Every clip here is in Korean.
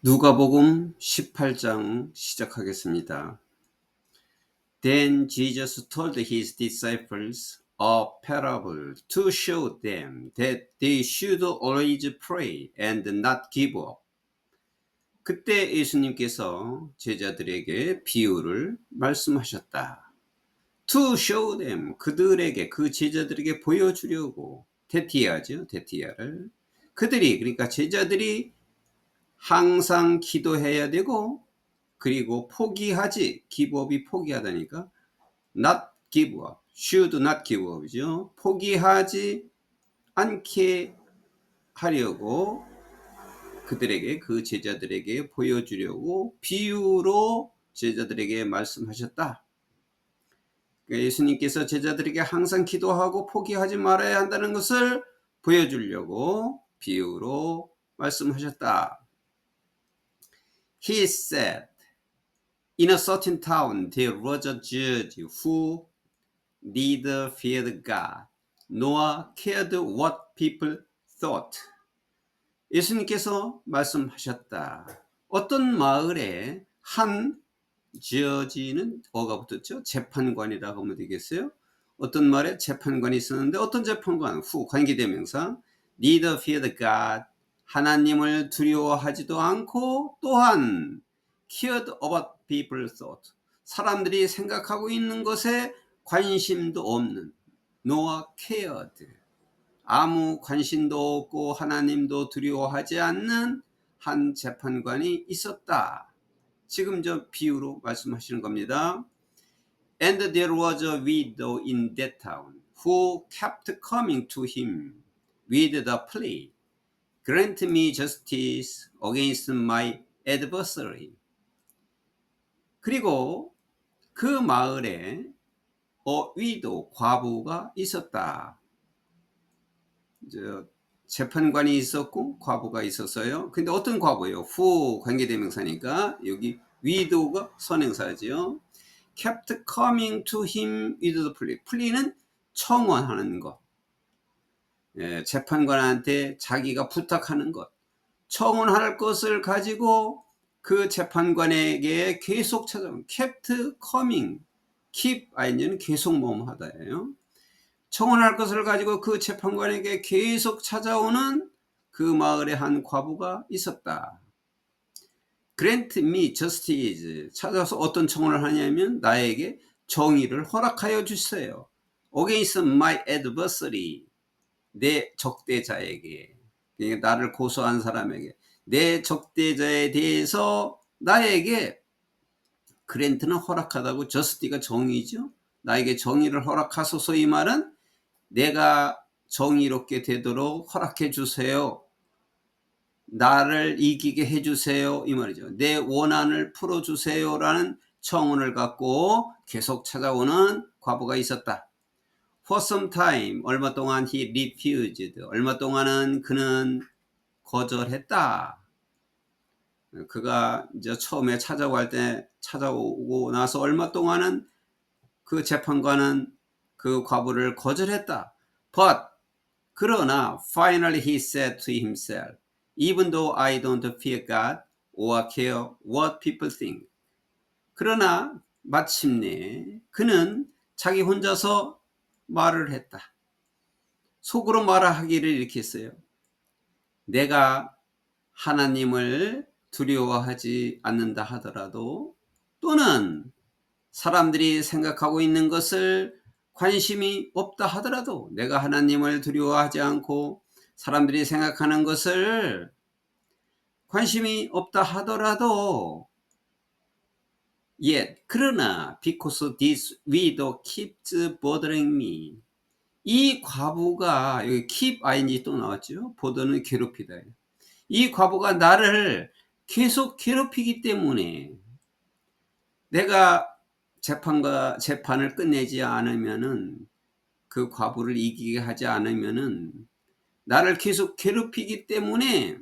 누가복음 18장 시작하겠습니다. Then Jesus told his disciples a parable to show them that they should always pray and not give up. 그때 예수님께서 제자들에게 비유를 말씀하셨다. To show them, 그들에게, 그 제자들에게 보여주려고, 테티아죠, 테티아를. 그러니까 제자들이 항상 기도해야 되고, 그리고 포기하지, 기브업이 포기하다니까 not give up, should not give up이죠. 포기하지 않게 하려고 그들에게, 그 제자들에게 보여주려고 비유로 제자들에게 말씀하셨다. 그러니까 예수님께서 제자들에게 항상 기도하고 포기하지 말아야 한다는 것을 보여주려고 비유로 말씀하셨다. He said, In a certain town there was a judge who neither feared God nor cared what people thought. 예수님께서 말씀하셨다. 어떤 마을에 한 judge는 어가 붙었죠. 재판관이라고 하면 되겠어요. 어떤 마을에 재판관이 있었는데 어떤 재판관? 후 관계대명사. neither feared God, 하나님을 두려워하지도 않고 또한 cared about people thought, 사람들이 생각하고 있는 것에 관심도 없는, nor cared, 아무 관심도 없고 하나님도 두려워하지 않는 한 재판관이 있었다. 지금 저 비유로 말씀하시는 겁니다. And there was a widow in that town who kept coming to him with the plea, Grant me justice against my adversary. 그리고 그 마을에 위도, 과부가 있었다. 재판관이 있었고 과부가 있었어요. 근데 어떤 과부예요? 후 관계대명사니까 여기 위도가 선행사죠. kept coming to him with the plea. plea는 청원하는 것. 재판관한테 자기가 부탁하는 것. 청원할 것을 가지고 그 재판관에게 계속 찾아오는, kept coming, keep ing는 계속 뭐뭐하다예요. 청원할 것을 가지고 그 재판관에게 계속 찾아오는 그 마을에 한 과부가 있었다. Grant me justice, 찾아서 어떤 청원을 하냐면 나에게 정의를 허락하여 주세요. Against my adversary, 내 적대자에게, 나를 고소한 사람에게, 내 적대자에 대해서 나에게, 그랜트는 허락하다고, 저스티가 정의죠. 나에게 정의를 허락하소서. 이 말은 내가 정의롭게 되도록 허락해 주세요. 나를 이기게 해주세요. 이 말이죠. 내 원한을 풀어주세요라는 청원을 갖고 계속 찾아오는 과부가 있었다. For some time, 얼마 동안 he refused, 얼마 동안은 그는 거절했다. 그가 이제 처음에 찾아오고 나서 얼마 동안은 그 재판관은 그 과부를 거절했다. But, 그러나 finally he said to himself, Even though I don't fear God or care what people think. 그러나 마침내 그는 자기 혼자서 말을 했다. 속으로 말하기를 이렇게 했어요. 내가 하나님을 두려워하지 않는다 하더라도, 또는 사람들이 생각하고 있는 것을 관심이 없다 하더라도, 내가 하나님을 두려워하지 않고 사람들이 생각하는 것을 관심이 없다 하더라도, yet, 그러나, because this widow keeps bothering me. 이 과부가, 여기 keep ing 또 나왔죠. bothe는 괴롭히다. 이 과부가 나를 계속 괴롭히기 때문에 내가 재판을 끝내지 않으면은, 그 과부를 이기게 하지 않으면은 나를 계속 괴롭히기 때문에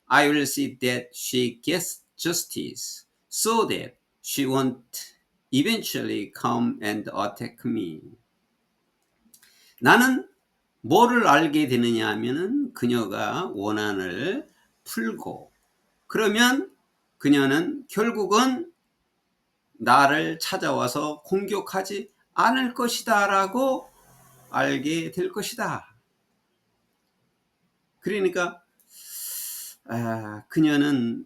I will see that she gets justice so that she won't eventually come and attack me. 나는 뭐를 알게 되느냐 하면은 그녀가 원한을 풀고 그러면 그녀는 결국은 나를 찾아와서 공격하지 않을 것이다 라고 알게 될 것이다. 그러니까 그녀는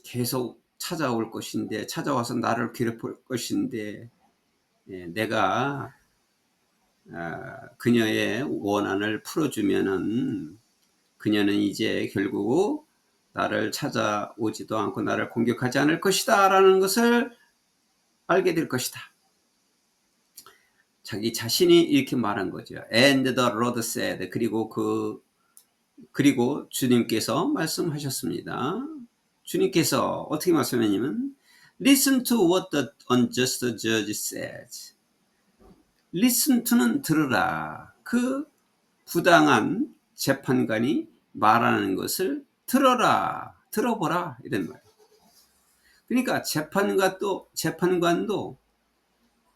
계속 찾아올 것인데, 찾아와서 나를 괴롭힐 것인데, 내가 그녀의 원한을 풀어주면은 그녀는 이제 결국 나를 찾아오지도 않고 나를 공격하지 않을 것이다 라는 것을 알게 될 것이다. 자기 자신이 이렇게 말한 거죠. And the Lord said. 그리고 주님께서 말씀하셨습니다. 주님께서 어떻게 말씀하냐면 Listen to what the unjust judge says. Listen to는 들으라. 그 부당한 재판관이 말하는 것을 들어보라 이런 말이에요. 그러니까 재판관도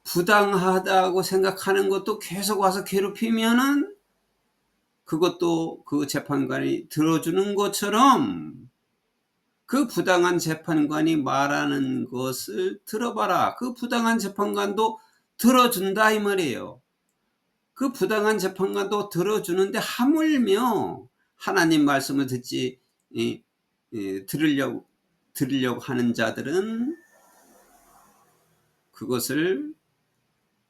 부당하다고 생각하는 것도 계속 와서 괴롭히면은 그것도 그 재판관이 들어주는 것처럼 그 부당한 재판관이 말하는 것을 들어봐라. 그 부당한 재판관도 들어준다 이 말이에요. 그 부당한 재판관도 들어주는데 하물며 하나님 말씀을 들으려고 하는 자들은 그것을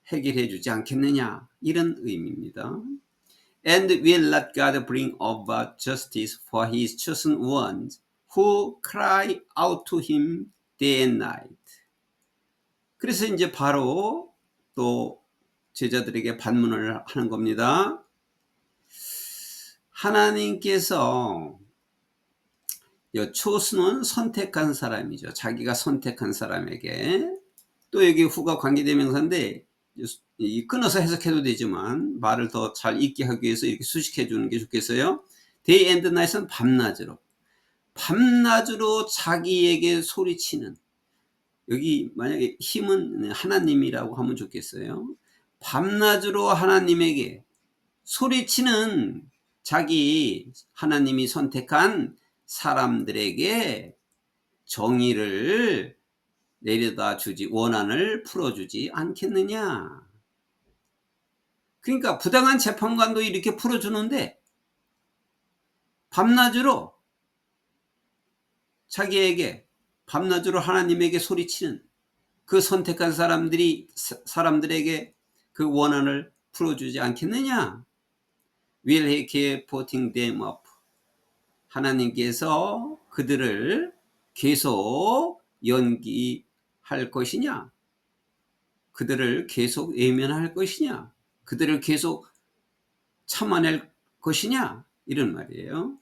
해결해 주지 않겠느냐 이런 의미입니다. And will not God bring about justice for his chosen ones who cry out to him day and night. 그래서 이제 바로 또 제자들에게 반문을 하는 겁니다. 하나님께서 초순은 선택한 사람이죠. 자기가 선택한 사람에게. 또 여기 후가 관계대명사인데 끊어서 해석해도 되지만 말을 더 잘 읽게 하기 위해서 이렇게 수식해 주는 게 좋겠어요. Day and night은 밤낮으로 자기에게 소리치는, 여기 만약에 힘은 하나님이라고 하면 좋겠어요. 밤낮으로 하나님에게 소리치는 자기 하나님이 선택한 사람들에게 정의를 내려다 주지, 원한을 풀어주지 않겠느냐. 그러니까 부당한 재판관도 이렇게 풀어주는데 밤낮으로 자기에게, 밤낮으로 하나님에게 소리치는 그 선택한 사람들에게 그 원한을 풀어주지 않겠느냐. Will he keep putting them up? 하나님께서 그들을 계속 연기할 것이냐? 그들을 계속 외면할 것이냐? 그들을 계속 참아낼 것이냐? 이런 말이에요.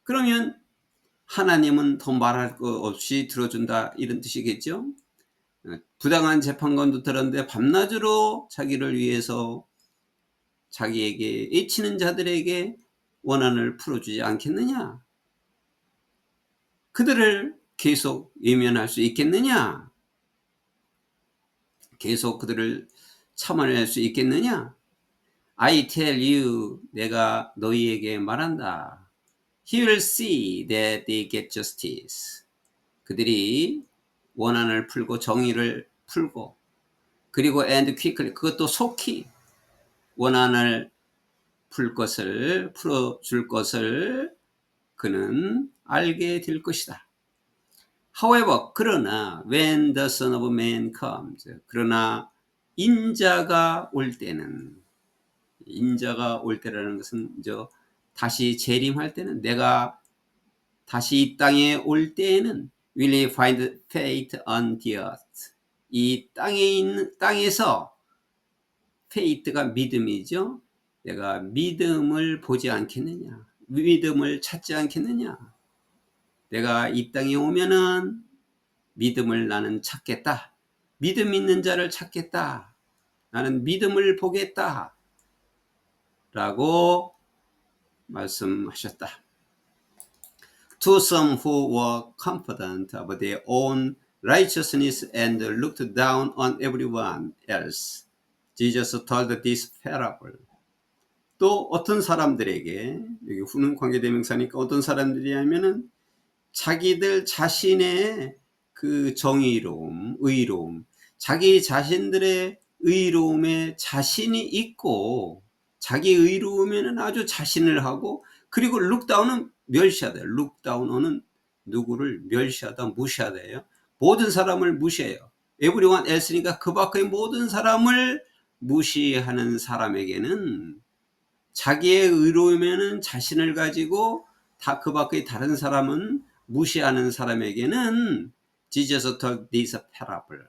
그러면 하나님은 더 말할 것 없이 들어준다 이런 뜻이겠죠. 부당한 재판관도 들었는데 밤낮으로 자기를 위해서 자기에게 애치는 자들에게 원한을 풀어주지 않겠느냐? 그들을 계속 외면할 수 있겠느냐? 계속 그들을 참아낼 수 있겠느냐? I tell you, 내가 너희에게 말한다. He will see that they get justice. 그들이 원한을 풀고 정의를 풀고, 그리고 and quickly, 그것도 속히 원한을 풀어줄 것을 그는 알게 될 것이다. However, 그러나 when the Son of Man comes, 그러나 인자가 올 때는, 인자가 올 때라는 것은 다시 재림할 때는, 내가 다시 이 땅에 올 때에는 will he find faith on the earth. 이 땅에서 faith가 믿음이죠. 내가 믿음을 보지 않겠느냐, 믿음을 찾지 않겠느냐. 내가 이 땅에 오면은 믿음을 나는 찾겠다. 믿음 있는 자를 찾겠다. 나는 믿음을 보겠다. 라고 말씀하셨다. To some who were confident of their own righteousness and looked down on everyone else, Jesus told this parable. 또 어떤 사람들에게, 여기 후는 관계대명사니까 어떤 사람들이 하면은 자기들 자신의 그 정의로움, 의로움, 자기 자신들의 의로움에 자신이 있고, 자기 의로움에는 아주 자신을 하고, 그리고 룩다운은 멸시하다. 룩다운은 누구를 멸시하다, 무시하다예요. 모든 사람을 무시해요. 에브리원 엘스니까 그 밖의 모든 사람을 무시하는 사람에게는, 자기의 의로움에는 자신을 가지고 다 그 밖의 다른 사람은 무시하는 사람에게는 Jesus told this parable.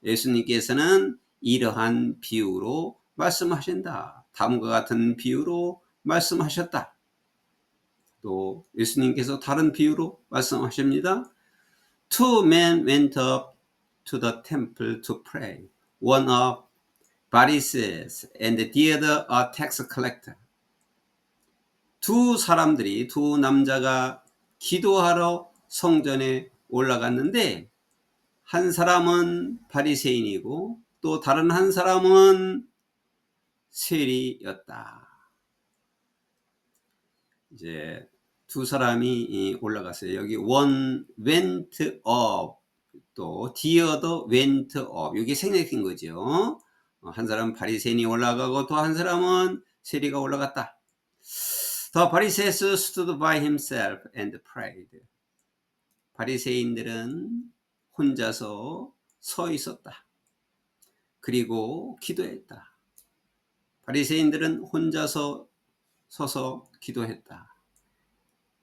예수님께서는 이러한 비유로 말씀하신다. 다음과 같은 비유로 말씀하셨다. 또 예수님께서 다른 비유로 말씀하십니다. Two men went up to the temple to pray. One a Pharisee and the other a tax collector. 두 남자가 기도하러 성전에 올라갔는데, 한 사람은 바리새인이고 또 다른 한 사람은 세리였다. 이제 두 사람이 올라갔어요. 여기 one went up, 또 the other went up. 이게 생략된 거죠. 한 사람은 바리새인이 올라가고 또 한 사람은 세리가 올라갔다. The Pharisee stood by himself and prayed. 바리새인들은 혼자서 서 있었다. 그리고 기도했다. 바리새인들은 혼자서 서서 기도했다.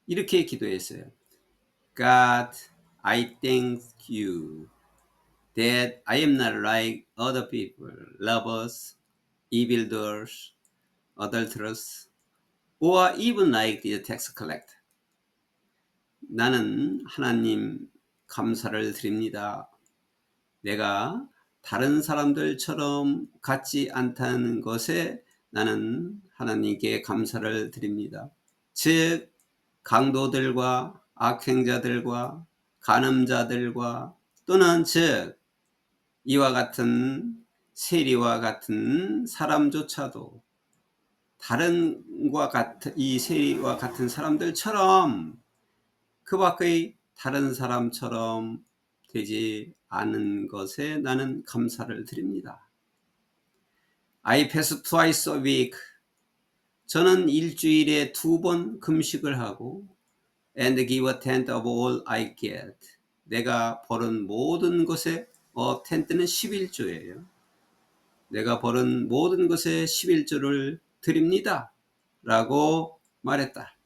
이렇게 기도했어요. God, I thank you that I am not like other people, robbers, evildoers, adulterers, or even like the tax collector. 나는 하나님 감사를 드립니다. 내가 다른 사람들처럼 같지 않다는 것에 나는 하나님께 감사를 드립니다. 즉 강도들과 악행자들과 간음자들과 또는 즉 이와 같은 세리와 같은 사람조차도 다른과 같은 이 세리와 같은 사람들처럼 그 밖의 다른 사람처럼 되지 않은 것에 나는 감사를 드립니다. I fast twice a week. 저는 일주일에 2번 금식을 하고 and give a tenth of all I get. 내가 벌은 모든 것에 tenth는 11조예요. 내가 벌은 모든 것에 11조를 드립니다. 라고 말했다.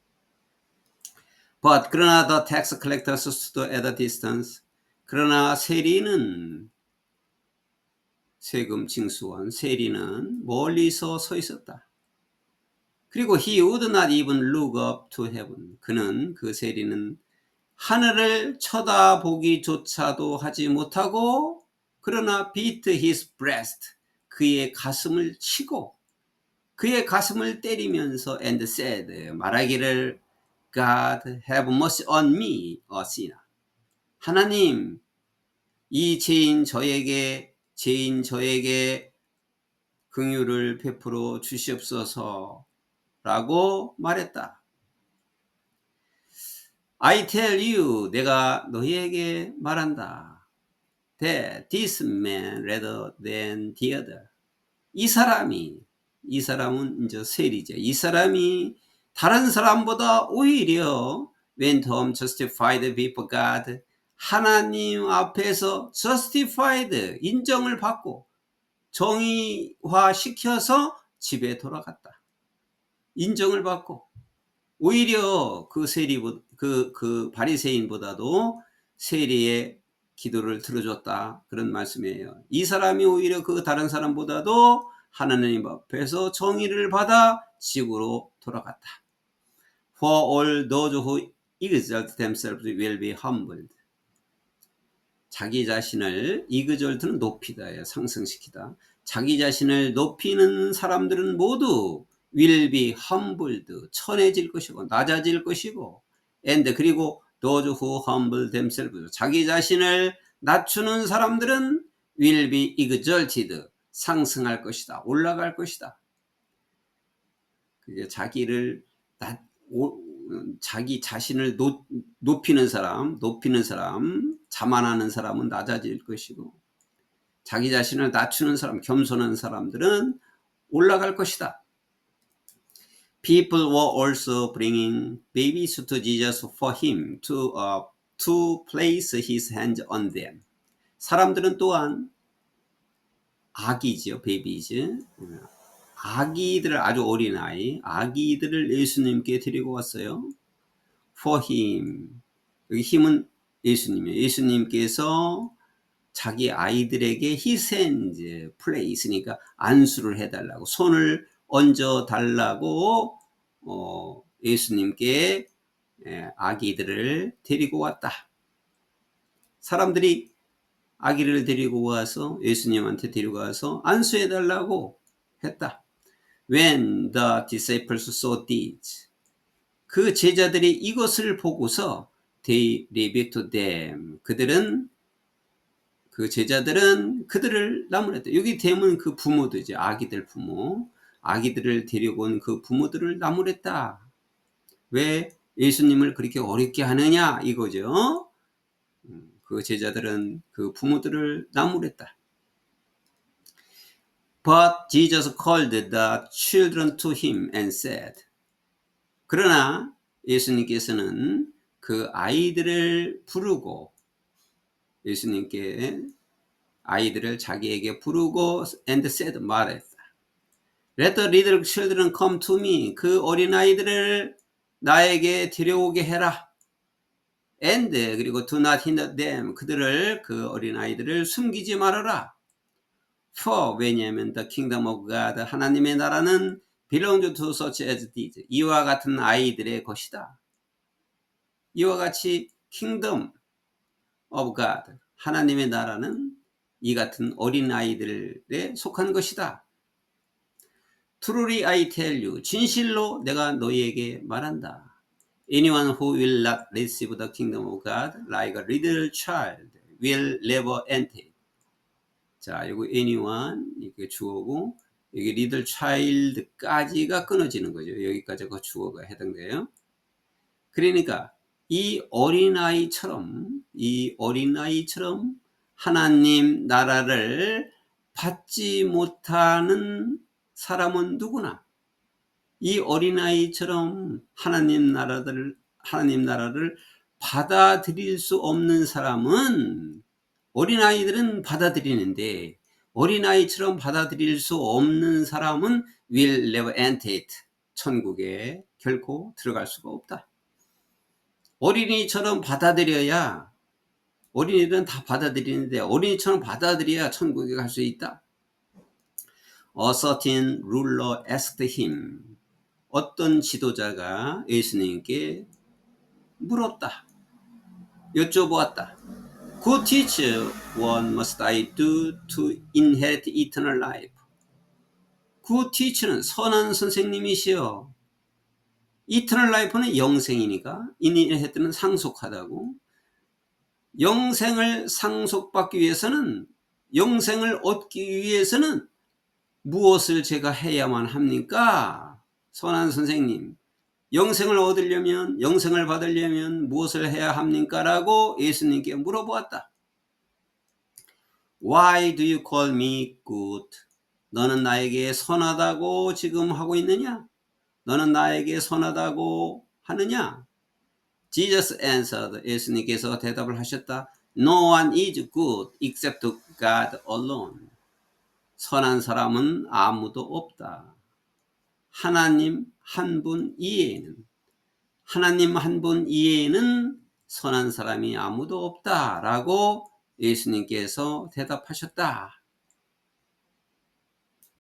But 그러나 the tax collectors stood at a distance. 그러나 세리는 세금 징수원 세리는 멀리서 서 있었다. 그리고 he would not even look up to heaven. 그는 그 세리는 하늘을 쳐다보기조차도 하지 못하고 그러나 beat his breast. 그의 가슴을 치고 그의 가슴을 때리면서 and said 말하기를 God have mercy on me, a sinner. 하나님, 이 죄인 저에게 긍휼을 베풀어 주시옵소서 라고 말했다. I tell you, 내가 너희에게 말한다. That this man rather than the other. 이 사람은 이제 세리죠. 이 사람이 다른 사람보다 오히려 went home justified before God. 하나님 앞에서 justified, 인정을 받고 정의화시켜서 집에 돌아갔다. 인정을 받고 오히려 그 바리새인보다도 세리의 기도를 들어줬다. 그런 말씀이에요. 이 사람이 오히려 그 다른 사람보다도 하나님 앞에서 정의를 받아 지구로 돌아갔다. For all those who exalt themselves will be humbled. 자기 자신을 exalt는 높이다예요. 상승시키다. 자기 자신을 높이는 사람들은 모두 will be humbled. 천해질 것이고 낮아질 것이고 and 그리고 those who humble themselves. 자기 자신을 낮추는 사람들은 will be exalted. 상승할 것이다. 올라갈 것이다. 그게 자기를 자기 자신을 높이는 사람, 자만하는 사람은 낮아질 것이고, 자기 자신을 낮추는 사람, 겸손한 사람들은 올라갈 것이다. People were also bringing babies to Jesus for him to place his hands on them. 사람들은 또한 아기죠, 베이비즈. 아기들을, 아주 어린 아이, 아기들을 예수님께 데리고 왔어요. For him. 여기 힘은 예수님이에요. 예수님께서 자기 아이들에게 his hands, place니까 안수를 해달라고, 손을 얹어 달라고 예수님께 아기들을 데리고 왔다. 사람들이 아기를 데리고 와서 예수님한테 데리고 와서 안수해 달라고 했다. When the disciples saw this, 그 제자들이 이것을 보고서 they rebuked them, 그 제자들은 그들을 나무랬다. 여기 them은 그 부모들이죠. 아기들 부모. 아기들을 데리고 온 그 부모들을 나무랬다. 왜 예수님을 그렇게 어렵게 하느냐 이거죠. 그 제자들은 그 부모들을 나무랬다. But Jesus called the children to him and said, 그러나 예수님께서는 그 아이들을 부르고, 예수님께 아이들을 자기에게 부르고 and said, 말했다. Let the little children come to me. 그 어린아이들을 나에게 데려오게 해라. And 그리고 do not hinder them. 그들을, 그 어린아이들을 숨기지 말아라. For 왜냐하면 the kingdom of God, 하나님의 나라는 belongs to such as these. 이와 같은 아이들의 것이다. 이와 같이 kingdom of God, 하나님의 나라는 이 같은 어린 아이들에 속한 것이다. Truly I tell you, 진실로 내가 너희에게 말한다. Anyone who will not receive the kingdom of God like a little child will never enter. 자, 이거 anyone 이게 주어고, 여기 little child까지가 끊어지는 거죠. 여기까지가 주어가 해당돼요. 그러니까 이 어린아이처럼 하나님 나라를 받지 못하는 사람은 누구나, 이 어린아이처럼 하나님 나라를 받아들일 수 없는 사람은, 어린아이들은 받아들이는데 어린아이처럼 받아들일 수 없는 사람은 will never enter it. 천국에 결코 들어갈 수가 없다. 어린이처럼 받아들여야, 어린이들은 다 받아들이는데 어린이처럼 받아들여야 천국에 갈 수 있다. A certain ruler asked him. 어떤 지도자가 예수님께 물었다. 여쭤보았다. Good teacher, what must I do to inherit eternal life? Good teacher는 선한 선생님이시여. Eternal life는 영생이니까, inherit는 상속하다고. 영생을 상속받기 위해서는, 영생을 얻기 위해서는 무엇을 제가 해야만 합니까? 선한 선생님, 영생을 얻으려면, 영생을 받으려면 무엇을 해야 합니까? 라고 예수님께 물어보았다. Why do you call me good? 너는 나에게 선하다고 지금 하고 있느냐? 너는 나에게 선하다고 하느냐? Jesus answered. 예수님께서 대답을 하셨다. No one is good except God alone. 선한 사람은 아무도 없다. 하나님 한 분 이외에는, 하나님 한 분 이외에는 선한 사람이 아무도 없다라고 예수님께서 대답하셨다.